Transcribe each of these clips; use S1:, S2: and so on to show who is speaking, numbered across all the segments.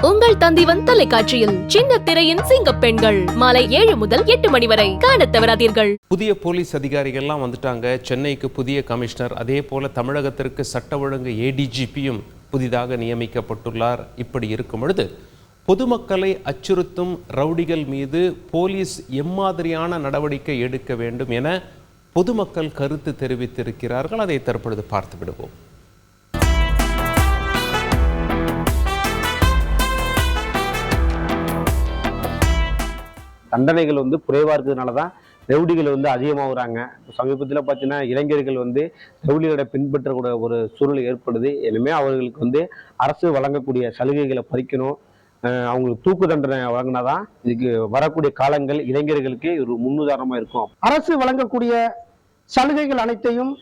S1: உங்கள் தந்திவன் தொலைக்காட்சியில் சின்ன திரையின் சிங்க பெண்கள் மாலை 7 முதல் 8 மணி வரை காணத் தவறாதீர்கள்.
S2: புதிய போலீஸ் அதிகாரிகள்லாம் வந்துட்டாங்க. சென்னைக்கு புதிய கமிஷனர், அதே போல தமிழகத்திற்கு சட்ட ஒழுங்கு ஏடிஜிபியும் புதிதாக நியமிக்கப்பட்டுள்ளார். இப்படி இருக்கும் பொழுது பொதுமக்களை அச்சுறுத்தும் ரவுடிகள் மீது போலீஸ் எம்மாதிரியான நடவடிக்கை எடுக்க வேண்டும் என பொதுமக்கள் கருத்து தெரிவித்திருக்கிறார்கள். அதை தற்பொழுது பார்த்து விடுவோம்.
S3: தண்டனைகள் குறைவாக இருக்கிறதுனால தான் ரவுடிகள் அதிகமாகுறாங்க. சமீபத்தில் பார்த்தீங்கன்னா இளைஞர்கள் ரவுடிகளை பின்பற்றக்கூடிய ஒரு சூழ்நிலை ஏற்படுது. இனிமேல் அவர்களுக்கு அரசு வழங்கக்கூடிய சலுகைகளை பறிக்கணும். அவங்களுக்கு தூக்கு தண்டனை வழங்கினாதான் இதுக்கு வரக்கூடிய காலங்கள் இளைஞர்களுக்கு ஒரு முன்னுதாரணமாக இருக்கும்.
S4: அரசு வழங்கக்கூடிய சலுகைகள் அனைத்தையும்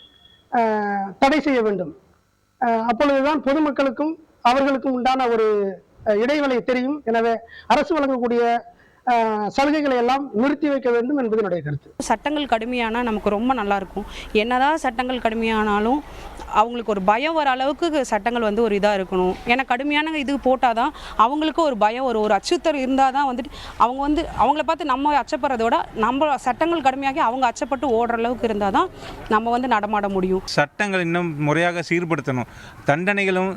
S4: தடை செய்ய வேண்டும். அப்பொழுதுதான் பொதுமக்களுக்கும் அவர்களுக்கும் உண்டான ஒரு இடைவெளி தெரியும். எனவே அரசு வழங்கக்கூடிய சலுகைகளை எல்லாம் நிறுத்தி வைக்க வேண்டும் என்பது என்னுடைய கருத்து.
S5: சட்டங்கள் கடுமையானால் நமக்கு ரொம்ப நல்லா இருக்கும். என்னதான் சட்டங்கள் கடுமையானாலும் அவங்களுக்கு ஒரு பயம் வர அளவுக்கு சட்டங்கள் ஒரு இதாக இருக்கணும். ஏன்னா கடுமையான இது போட்டால் தான் அவங்களுக்கு ஒரு பயம், ஒரு அச்சுறுத்தல் இருந்தால் தான் அவங்க அவங்கள பார்த்து நம்ம அச்சப்படுறதோட நம்ம சட்டங்கள் கடுமையாகி அவங்க அச்சப்பட்டு ஓடுற அளவுக்கு இருந்தால் தான் நம்ம நடமாட முடியும்.
S6: சட்டங்கள் இன்னும் முறையாக சீர்படுத்தணும். தண்டனைகளும்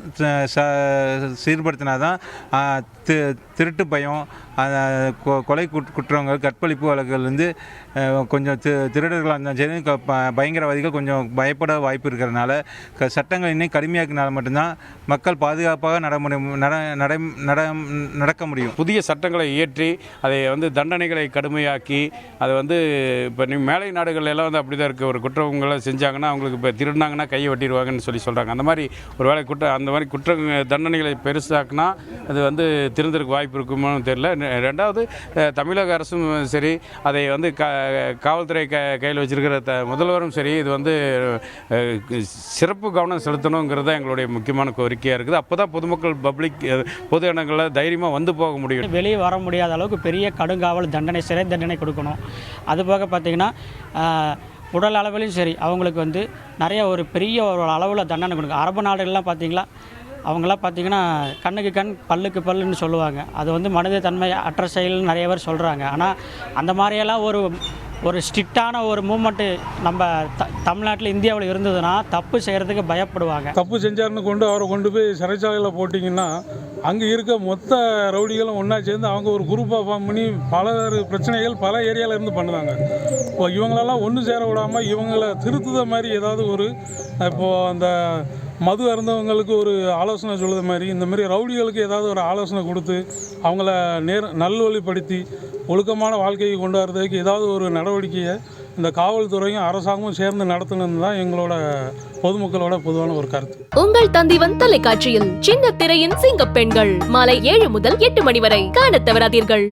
S6: சீர்படுத்தினாதான் திருட்டு பயம், கொலை குற்றங்கள், கற்பழிப்பு வழக்குகள் கொஞ்சம் திருடர்களாக இருந்தாலும் சரி, பயங்கரவாதிகள் கொஞ்சம் பயப்பட வாய்ப்பு இருக்கிறதுனால சட்டங்கள் இன்னும் கடுமையாக்கினால மட்டும்தான் மக்கள் பாதுகாப்பாக நடக்க முடியும்.
S7: புதிய சட்டங்களை இயற்றி அதை தண்டனைகளை கடுமையாக்கி அதை இப்போ மேலை நாடுகள் எல்லாம் அப்படி தான் இருக்குது. ஒரு குற்றங்களை செஞ்சாங்கன்னா அவங்களுக்கு இப்போ திருடினாங்கன்னா கையை வெட்டிடுவாங்கன்னு சொல்கிறாங்க. அந்த மாதிரி ஒரு வேலை அந்த மாதிரி குற்ற தண்டனைகளை பெருசாக்குனா அது திருந்தருக்கு வாய்ப்பு இருக்குமோ தெரியல. ரெண்டாவது தமிழக அரசும் சரி, அதை காவல்துறை கையில் வச்சிருக்கிற முதல்வரும் சரி, இது சிறப்பு கவனம் செலுத்தணுங்கிறது தான் எங்களுடைய முக்கியமான கோரிக்கையாக இருக்குது. அப்போ தான் பொதுமக்கள் பொது இடங்களில் தைரியமாக போக முடியும்.
S8: வெளியே வர முடியாத அளவுக்கு பெரிய கடுங்காவல் தண்டனை, சிறை தண்டனை கொடுக்கணும். அதுபோக பார்த்திங்கன்னா உடல் அளவிலையும் சரி அவங்களுக்கு நிறைய ஒரு பெரிய ஒரு அளவில் தண்டனை கொடுக்கும். அரபு நாடுகள்லாம் பார்த்திங்களா, அவங்களாம் பார்த்திங்கன்னா கண்ணுக்கு கண் பல்லுக்கு பல்லுன்னு சொல்லுவாங்க. அது மனித தன்மை அற்ற செயல்னு நிறைய பேர் சொல்கிறாங்க. ஆனால் அந்த மாதிரியெல்லாம் ஒரு ஸ்ட்ரிக்டான ஒரு மூமெண்ட்டு நம்ம தமிழ்நாட்டில் இந்தியாவில் இருந்ததுன்னா தப்பு செய்கிறதுக்கு பயப்படுவாங்க.
S9: தப்பு செஞ்சாருன்னு அவரை கொண்டு போய் சிறைச்சாலையில் போட்டிங்கன்னா அங்கே இருக்க மொத்த ரவுடிகளும் ஒன்றா சேர்ந்து அவங்க ஒரு குரூப்பாக ஃபார்ம் பண்ணி பல பிரச்சனைகள் பல ஏரியாவில் இருந்து பண்ணுவாங்க. இப்போ இவங்களெல்லாம் ஒன்று சேர விடாமல் இவங்களை திருத்துத மாதிரி ஏதாவது இப்போது அந்த மது அருந்தவங்களுக்கு ஒரு ஆலோசனை சொல்லுற மாதிரி, இந்த மாதிரி ரவுடிகளுக்கு ஏதாவது ஒரு ஆலோசனை கொடுத்து அவங்கள நல்வழிப்படுத்தி ஒழுக்கமான வாழ்க்கையை கொண்டு வரதுக்கு ஏதாவது ஒரு நடவடிக்கையை இந்த காவல்துறையும் அரசாங்கமும் சேர்ந்து நடத்தணும்னு தான் எங்களோட பொதுமக்களோட பொதுவான ஒரு கருத்து.
S1: உங்கள் தந்திவன் தொலைக்காட்சியில் சின்ன திரையின் சிங்க பெண்கள் மாலை 7 முதல் 8 மணி வரை காணத் தவறாதீர்கள்.